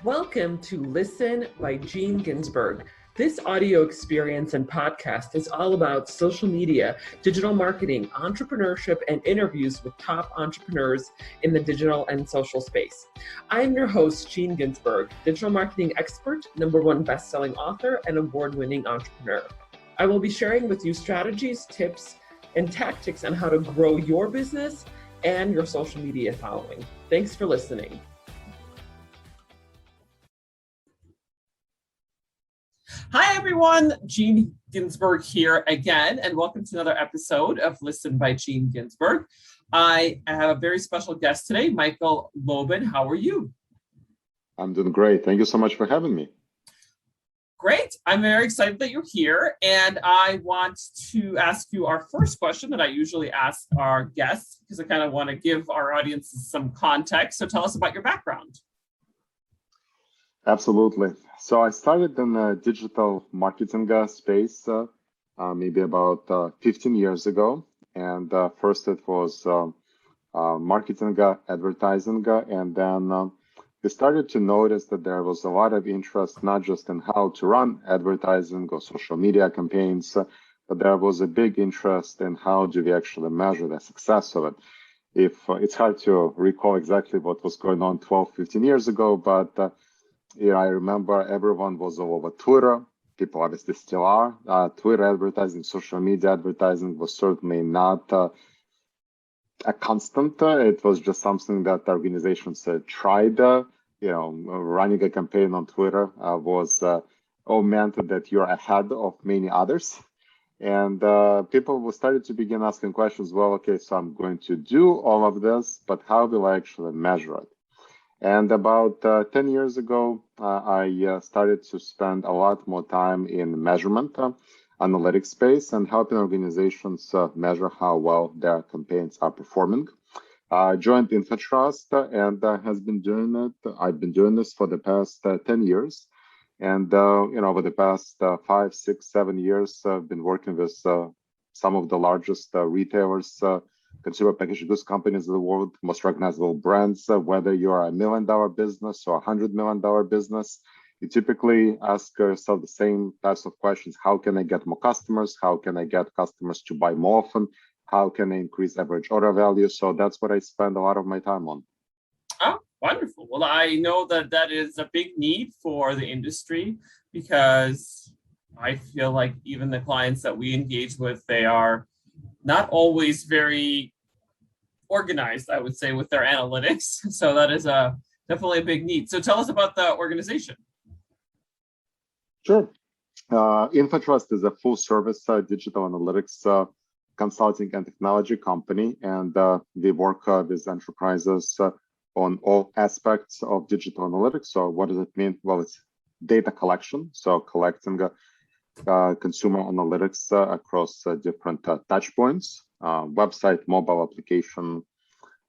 Welcome to Listen by Gene Ginsburg. This audio experience and podcast is all about social media, digital marketing, entrepreneurship, and interviews with top entrepreneurs in the digital and social space. I am your host, Gene Ginsburg, digital marketing expert, #1 best-selling author, and award-winning entrepreneur. I will be sharing with you strategies, tips, and tactics on how to grow your business and your social media following. Thanks for listening. Hi, everyone. Gene Ginsburg here again, and welcome to another episode of Listen by Gene Ginsburg. I have a very special guest today, Michael Loban. How are you? I'm doing great. Thank you so much for having me. Great. I'm very excited that you're here, and I want to ask you our first question that I usually ask our guests, because I kind of want to give our audience some context. So tell us about your background. Absolutely. So I started in the digital marketing space maybe about 15 years ago. And first it was marketing, advertising, and then we started to notice that there was a lot of interest, not just in how to run advertising or social media campaigns, but there was a big interest in how do we actually measure the success of it. If it's hard to recall exactly what was going on 12, 15 years ago, but I remember everyone was all over Twitter. People obviously still are. Twitter advertising, social media advertising was certainly not a constant. It was just something that organizations tried. Running a campaign on Twitter was meant that you're ahead of many others. And people started to begin asking questions. Well, okay, so I'm going to do all of this, but how will I actually measure it? And about 10 years ago, I started to spend a lot more time in measurement, analytics space, and helping organizations measure how well their campaigns are performing. I joined Infotrust and I've been doing this for the past 10 years. And, over the past 5, 6, 7 years, I've been working with some of the largest retailers, consumer packaged goods companies in the world, most recognizable brands. Whether you're a $1 million business or $100 million business, you typically ask yourself the same types of questions. How can I get more customers? How can I get customers to buy more often? How can I increase average order value? So that's what I spend a lot of my time on. Oh, wonderful. Well, I know that is a big need for the industry, because I feel like even the clients that we engage with, they are not always very organized, I would say, with their analytics. So that is definitely a big need. So tell us about the organization. Sure. Infotrust is a full service digital analytics consulting and technology company, and we work with enterprises on all aspects of digital analytics. So what does it mean? Well, it's data collection, so collecting consumer analytics across different touch points, website, mobile application.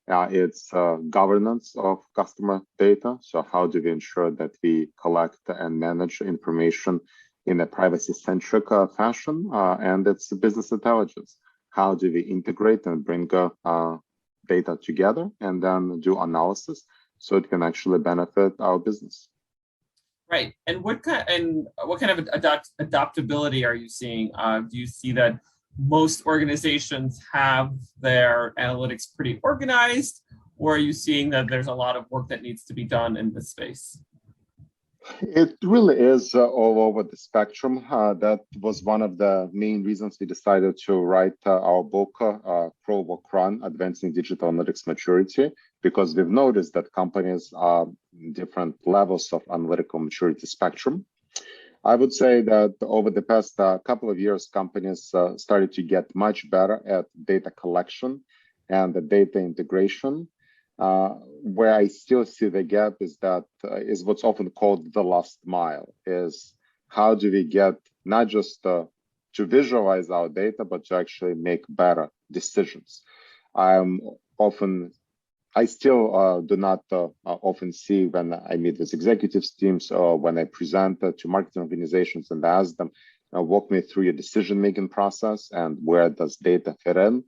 It's governance of customer data. So how do we ensure that we collect and manage information in a privacy-centric fashion? And it's business intelligence. How do we integrate and bring data together and then do analysis so it can actually benefit our business? Right. And what kind of adaptability are you seeing? Do you see that most organizations have their analytics pretty organized, or are you seeing that there's a lot of work that needs to be done in this space? It really is all over the spectrum. That was one of the main reasons we decided to write our book, Crawl, Walk, Run, Advancing Digital Analytics Maturity, because we've noticed that companies are in different levels of analytical maturity spectrum. I would say that over the past couple of years, companies started to get much better at data collection and the data integration. Where I still see the gap is what's often called the last mile, is how do we get not just to visualize our data, but to actually make better decisions. I still do not often see when I meet with executives teams or when I present to marketing organizations and ask them, walk me through your decision-making process and where does data fit in.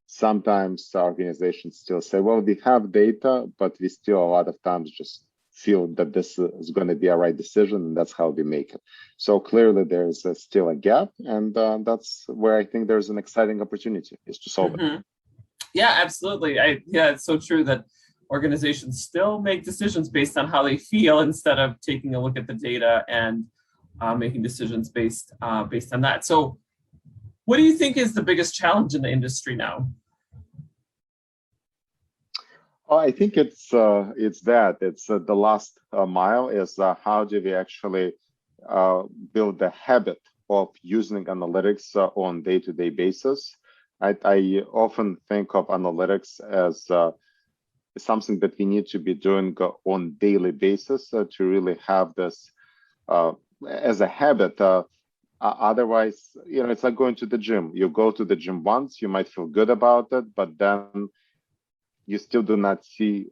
Sometimes organizations still say, well, we have data, but we still a lot of times just feel that this is going to be a right decision, and that's how we make it. So clearly there's still a gap, and that's where I think there's an exciting opportunity is to solve it. Yeah, absolutely. It's so true that organizations still make decisions based on how they feel instead of taking a look at the data and making decisions based on that. So what do you think is the biggest challenge in the industry now? I think it's the last mile is how do we actually build the habit of using analytics on day-to-day basis. I often think of analytics as something that we need to be doing on daily basis to really have this as a habit. Otherwise, it's like going to the gym. You go to the gym once, you might feel good about it, but then you still do not see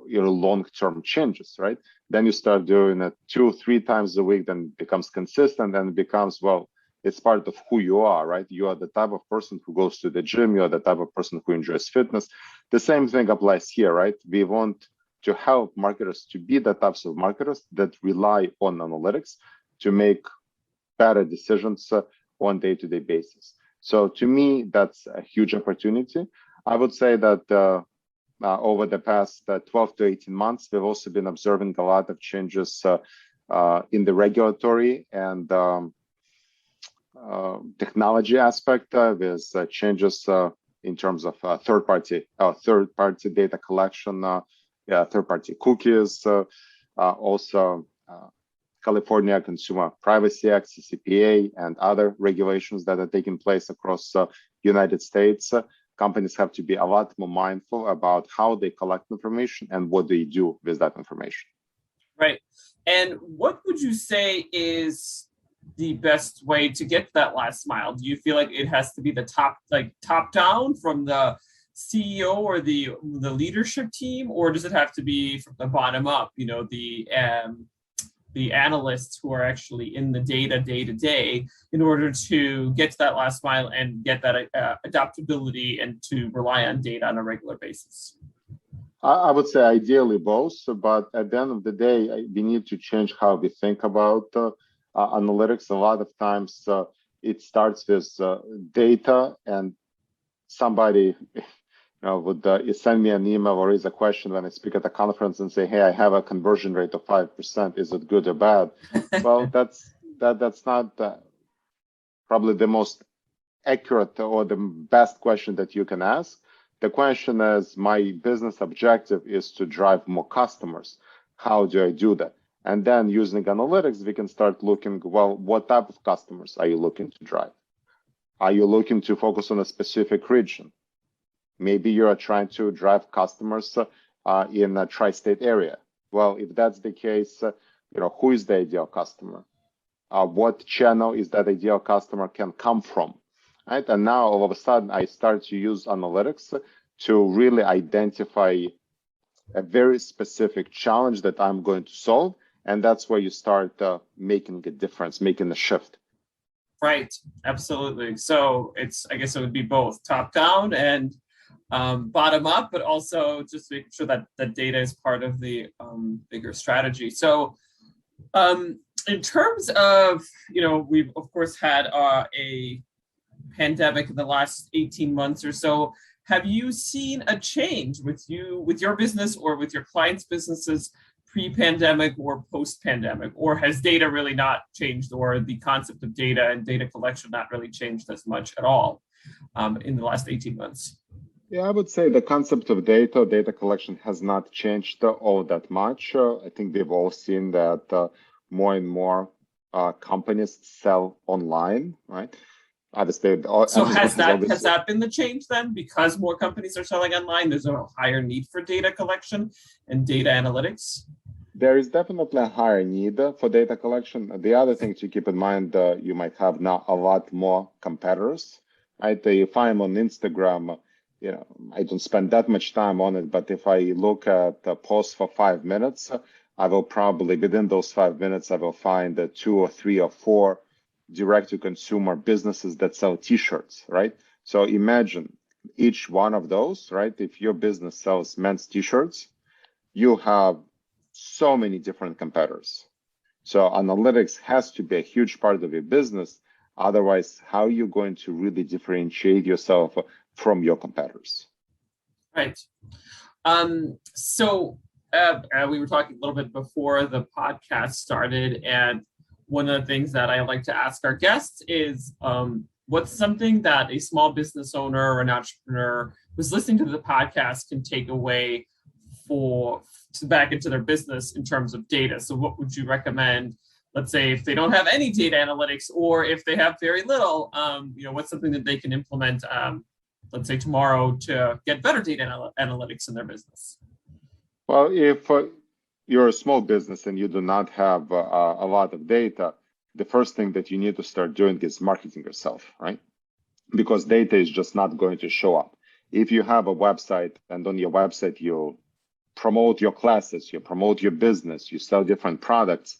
your long-term changes, right? Then you start doing it 2-3 times a week, then it becomes consistent, and it becomes, well, it's part of who you are, right? You are the type of person who goes to the gym. You are the type of person who enjoys fitness. The same thing applies here, right? We want to help marketers to be the types of marketers that rely on analytics to make better decisions on day-to-day basis. So to me, that's a huge opportunity. I would say that over the past 12 to 18 months, we've also been observing a lot of changes in the regulatory and technology aspect with changes in terms of third-party data collection, third-party cookies, also California Consumer Privacy Act, CCPA, and other regulations that are taking place across the United States. Companies have to be a lot more mindful about how they collect information and what they do with that information. Right. And what would you say is the best way to get that last mile? Do you feel like it has to be the top down from the CEO or the leadership team, or does it have to be from the bottom up? The analysts who are actually in the data day to day in order to get to that last mile and get that adaptability and to rely on data on a regular basis? I would say ideally both, but at the end of the day, we need to change how we think about analytics. A lot of times it starts with data, and somebody would send me an email or raise a question when I speak at a conference and say, hey, I have a conversion rate of 5%. Is it good or bad? Well, that's not probably the most accurate or the best question that you can ask. The question is, my business objective is to drive more customers. How do I do that? And then using analytics, we can start looking, well, what type of customers are you looking to drive? Are you looking to focus on a specific region? Maybe you are trying to drive customers in a tri-state area. Well, if that's the case, who is the ideal customer? What channel is that ideal customer can come from? Right? And now all of a sudden, I start to use analytics to really identify a very specific challenge that I'm going to solve. And that's where you start making a difference, making a shift. Right, absolutely. So I guess it would be both top down and bottom up, but also just making sure that the data is part of the bigger strategy. So in terms of, we've of course had a pandemic in the last 18 months or so. Have you seen a change with your business or with your clients' businesses pre-pandemic or post-pandemic? Or has data really not changed, or the concept of data and data collection not really changed as much at all in the last 18 months? Yeah, I would say the concept of data collection has not changed all that much. I think we've all seen that more and more companies sell online, right? Obviously, so has that been the change then? Because more companies are selling online, there's a higher need for data collection and data analytics? There is definitely a higher need for data collection. The other thing to keep in mind, you might have now a lot more competitors, right? If I'm on Instagram, I don't spend that much time on it, but if I look at the post for 5 minutes, I will probably, within those 5 minutes, I will find 2 or 3 or 4 direct-to-consumer businesses that sell T-shirts, right? So imagine each one of those, right? If your business sells men's T-shirts, you have so many different competitors. So analytics has to be a huge part of your business. Otherwise, how are you going to really differentiate yourself from your competitors? Right. So we were talking a little bit before the podcast started, and one of the things that I like to ask our guests is, what's something that a small business owner or an entrepreneur who's listening to the podcast can take away back into their business in terms of data? So what would you recommend? Let's say if they don't have any data analytics, or if they have very little, what's something that they can implement, let's say tomorrow, to get better data analytics in their business? Well, if you're a small business and you do not have a lot of data, the first thing that you need to start doing is marketing yourself, right? Because data is just not going to show up. If you have a website and on your website you promote your classes, you promote your business, you sell different products,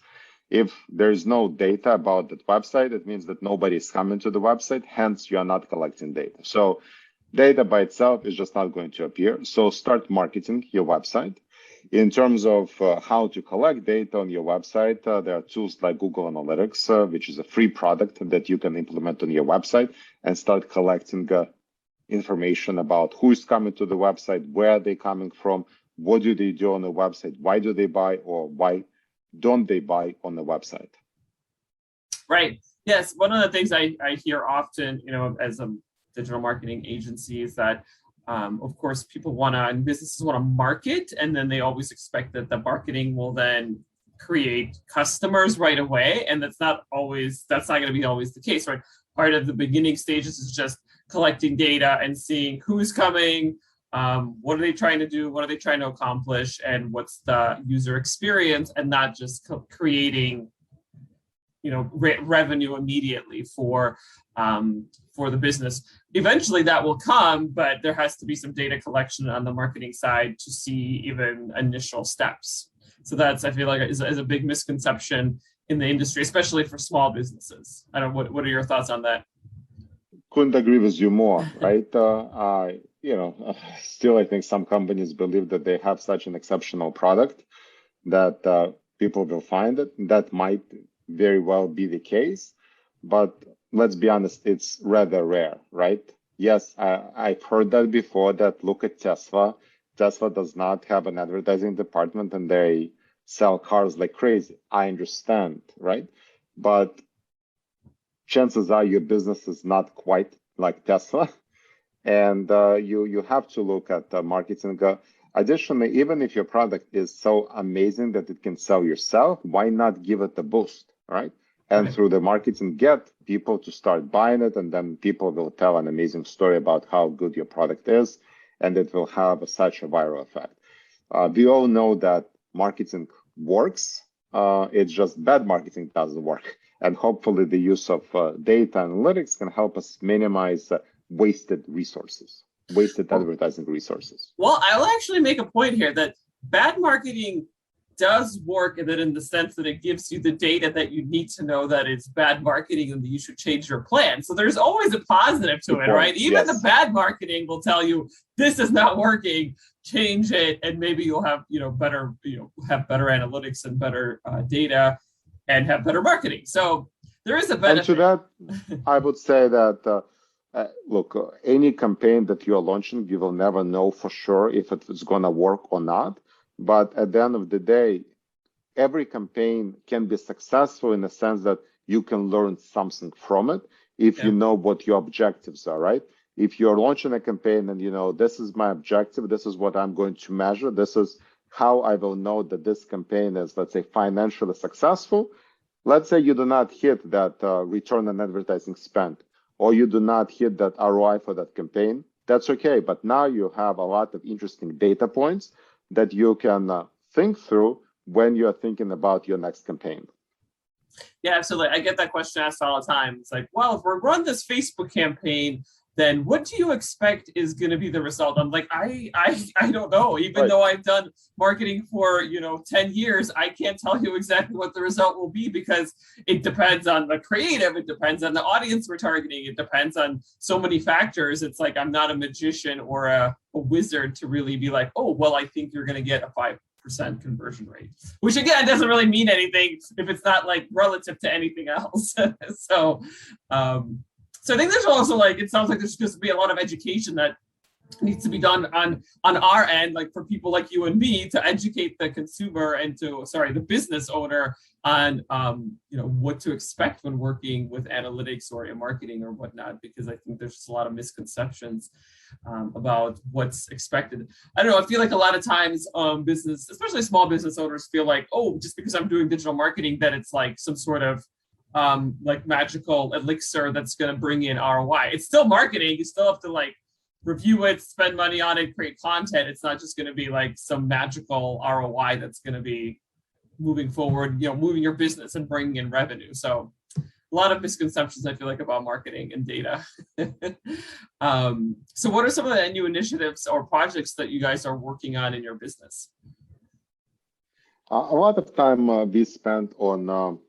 if there's no data about that website, it means that nobody is coming to the website, hence you are not collecting data. So data by itself is just not going to appear. So start marketing your website. In terms of how to collect data on your website, there are tools like Google Analytics, which is a free product that you can implement on your website and start collecting information about who is coming to the website, where are they coming from, what do they do on the website, why do they buy, or why don't they buy on the website. Right. Yes. One of the things I hear often, as a digital marketing agency, is that of course, people and businesses want to market, and then they always expect that the marketing will then create customers right away. And that's not going to be always the case, right? Part of the beginning stages is just collecting data and seeing who's coming, what are they trying to do, what are they trying to accomplish, and what's the user experience, and not just creating revenue immediately for the business. Eventually that will come, but there has to be some data collection on the marketing side to see even initial steps. So that's, I feel like, is a big misconception in the industry, especially for small businesses. I don't know, what are your thoughts on that? Couldn't agree with you more, right? Still, I think some companies believe that they have such an exceptional product that people will find it. That might very well be the case, but let's be honest, it's rather rare, right? Yes, I've heard that before, that look at Tesla. Tesla does not have an advertising department and they sell cars like crazy. I understand, right? But chances are your business is not quite like Tesla. And you have to look at marketing. Additionally, even if your product is so amazing that it can sell yourself, why not give it a boost, right? And through the marketing, get people to start buying it, and then people will tell an amazing story about how good your product is, and it will have such a viral effect. We all know that marketing works. It's just bad marketing doesn't work. And hopefully the use of data analytics can help us minimize wasted advertising resources. Well, I'll actually make a point here that bad marketing does work, and that in the sense that it gives you the data that you need to know that it's bad marketing and that you should change your plan. So there's always a positive to it, right? Even the bad marketing will tell you this is not working, change it, and maybe you'll have better analytics and better data and have better marketing. So there is a benefit. And to that, I would say that look, any campaign that you are launching, you will never know for sure if it is going to work or not. But at the end of the day, every campaign can be successful in the sense that you can learn something from it if you know what your objectives are, right? If you're launching a campaign and this is my objective, this is what I'm going to measure, this is how I will know that this campaign is, let's say, financially successful. Let's say you do not hit that return on advertising spend, or you do not hit that ROI for that campaign. That's okay, but now you have a lot of interesting data points that you can think through when you're thinking about your next campaign. Yeah, absolutely. I get that question asked all the time. It's like, well, if we run this Facebook campaign, then what do you expect is going to be the result? I'm like, I don't know. Even though I've done marketing for 10 years, I can't tell you exactly what the result will be, because it depends on the creative, it depends on the audience we're targeting, it depends on so many factors. It's like I'm not a magician or a wizard to really be like, oh, well, I think you're going to get a conversion rate, which again doesn't really mean anything if it's not like relative to anything else. So I think there's also like, it sounds like there's just be a lot of education that needs to be done on our end, like for people like you and me, to educate the consumer and the business owner on what to expect when working with analytics or in marketing or whatnot, because I think there's just a lot of misconceptions about what's expected. I don't know, I feel like a lot of times business, especially small business owners, feel like, oh, just because I'm doing digital marketing, that it's like some sort of like magical elixir that's going to bring in ROI. It's still marketing. You still have to like review it, spend money on it, create content. It's not just going to be like some magical ROI that's going to be moving forward, moving your business and bringing in revenue. So a lot of misconceptions, I feel like, about marketing and data. So what are some of the new initiatives or projects that you guys are working on in your business? A lot of time we spent on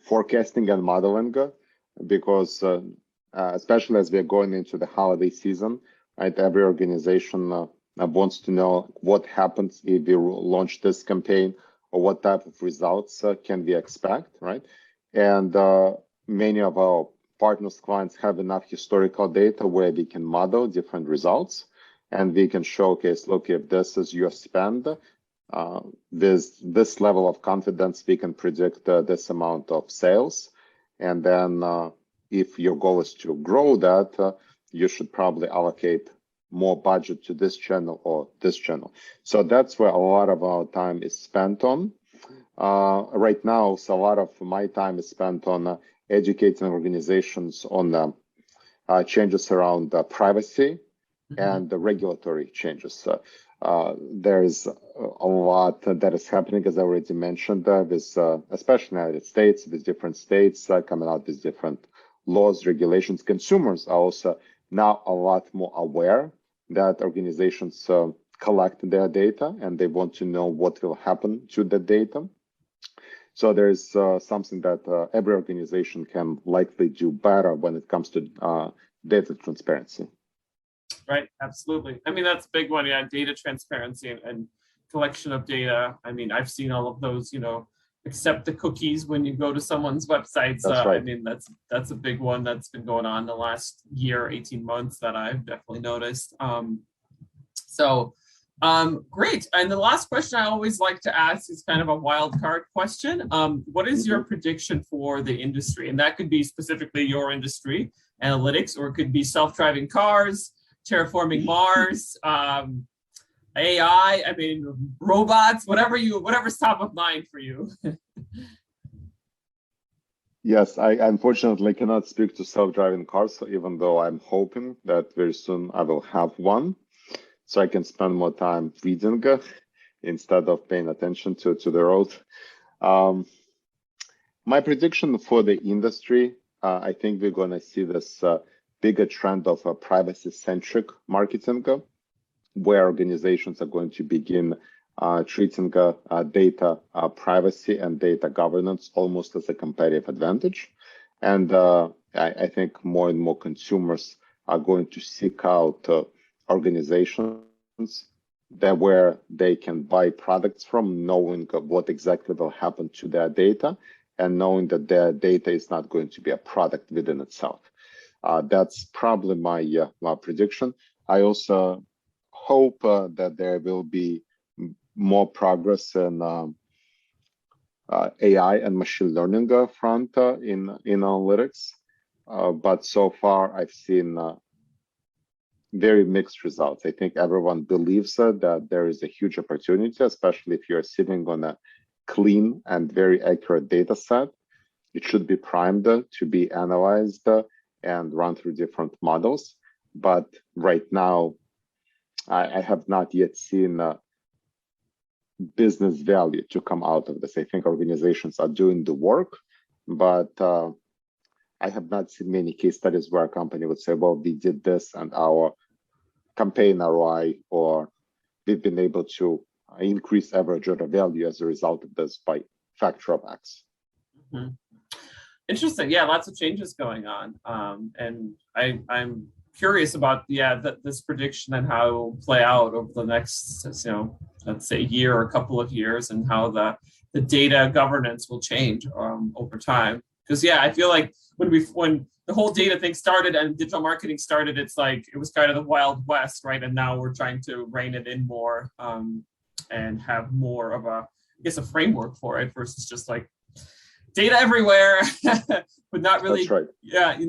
forecasting and modeling, because especially as we're going into the holiday season, right? Every organization wants to know what happens if we launch this campaign, or what type of results can we expect, right? And many of our partners, clients have enough historical data where we can model different results, and we can showcase, look, if this is your spend, this level of confidence, we can predict this amount of sales. And then if your goal is to grow that, you should probably allocate more budget to this channel or this channel. So that's where a lot of our time is spent on. Right now, so a lot of my time is spent on educating organizations on changes around privacy and the regulatory changes. There's a lot that is happening, as I already mentioned, with especially in the United States, with different states coming out with different laws, regulations. Consumers are also now a lot more aware that organizations collect their data, and they want to know what will happen to the data. So there's something that every organization can likely do better when it comes to data transparency. Right, absolutely. I mean, that's a big one. Yeah, data transparency and collection of data. I mean, I've seen all of those, accept the cookies when you go to someone's websites. That's right. I mean, that's a big one that's been going on the last year, 18 months that I've definitely noticed. Great. And the last question I always like to ask is kind of a wild card question. What is your prediction for the industry? And that could be specifically your industry, analytics, or it could be self-driving cars, terraforming Mars, AI, I mean, robots, whatever's top of mind for you. Yes, I unfortunately cannot speak to self-driving cars, so even though I'm hoping that very soon I will have one, so I can spend more time reading instead of paying attention to the road. My prediction for the industry, I think we're going to see this bigger trend of privacy-centric marketing, where organizations are going to begin treating data privacy and data governance almost as a competitive advantage. And I think more and more consumers are going to seek out organizations where they can buy products from, knowing what exactly will happen to their data, and knowing that their data is not going to be a product within itself. That's probably my prediction. I also hope that there will be more progress in AI and machine learning front in analytics. But so far, I've seen very mixed results. I think everyone believes that there is a huge opportunity, especially if you're sitting on a clean and very accurate data set. It should be primed to be analyzed and run through different models. But right now, I have not yet seen business value to come out of this. I think organizations are doing the work, but I have not seen many case studies where a company would say, well, we did this and our campaign ROI, or we've been able to increase average order value as a result of this by factor of X. Mm-hmm. Interesting. Yeah, lots of changes going on. And I'm curious about this prediction and how it will play out over the next, let's say year or a couple of years, and how the data governance will change over time. Because I feel like when the whole data thing started and digital marketing started, it's like it was kind of the Wild West, right? And now we're trying to rein it in more and have more of a framework for it versus just like data everywhere, but not really,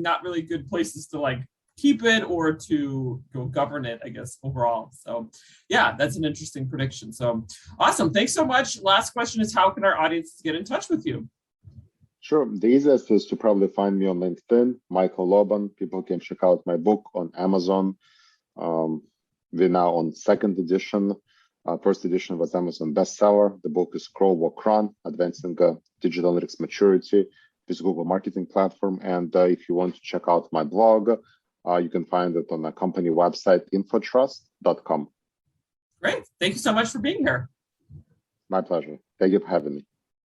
not really good places to like keep it or to govern it, I guess, overall. So that's an interesting prediction. So awesome. Thanks so much. Last question is, how can our audience get in touch with you? Sure. The easiest is to probably find me on LinkedIn, Michael Loban. People can check out my book on Amazon. We're now on second edition. First edition was Amazon bestseller. The book is Crawl, Walk, Run, Advancing Digital Analytics Maturity with Google Marketing Platform. And if you want to check out my blog, you can find it on the company website, Infotrust.com. Great. Thank you so much for being here. My pleasure. Thank you for having me.